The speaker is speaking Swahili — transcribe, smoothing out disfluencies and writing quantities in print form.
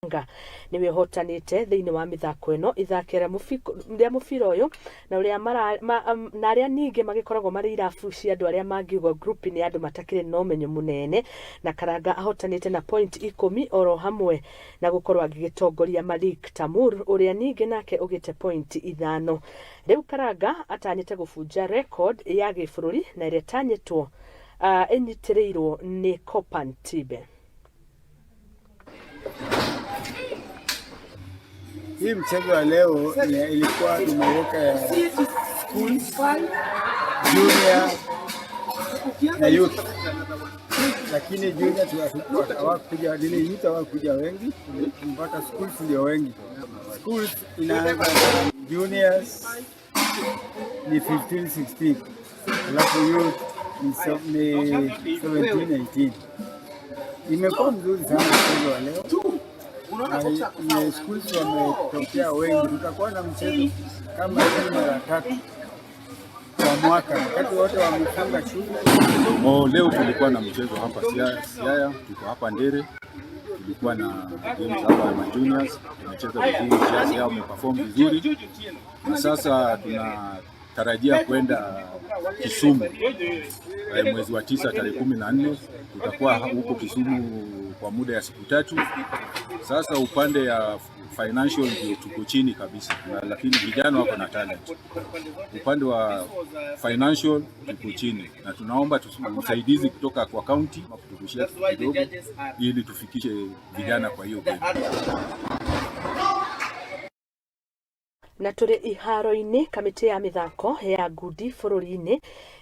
Karanga niwe ahotanite thiini wa mithako ino ithakira mubira uyu na uria na aria ningi magikoragwo mari irabu cia andu aria mangiugwa group ni andu matakire na umenyo munene, na Karanga ahotanite na point ikumi oro hamwe na gukorwo agigitongoria Malik Taimur uria ningi nake ugiite point ithano. Riu Karanga atanyite gubunja rekondi ya gibururi na iria tanyitwo inyitiriirwo ni kopan tibe. Hii mchezo wa leo ilikuwa tumeweka school, junior na youth, lakini junior hawakuja, youth hawakuja wengi, mpaka schools ndio wengi. Schools inaanza juniors ni 15, 16, alafu youth ni 17, 18. Imekuwa mzuri sana mchezo wa leo. Schools wametokea wengi, tutakuwa na mchezo kama hii mara 3 kwa mwaka, wakati wote wamefunga shule. Leo tulikuwa na mchezo hapa Siaya, tuko hapa Ndere, tulikuwa na games hapa ya juniors, tumecheza vizuri, kiasi yao wameperform vizuri, na sasa tunatarajia kwenda Kisumu mwezi wa 9 tarehe 14. Tutakuwa huko Kisumu kwa muda ya siku 3. Sasa upande ya financial ndio tuko chini kabisa, lakini vijana wako na talent. Upande wa financial tuko chini, na tunaomba usaidizi kutoka kwa county kutukushia kidogo ili tufikishe vijana kwa hiyo game. Na turi iharo-ini kamiti ya mithako ya ngundi bururi-ini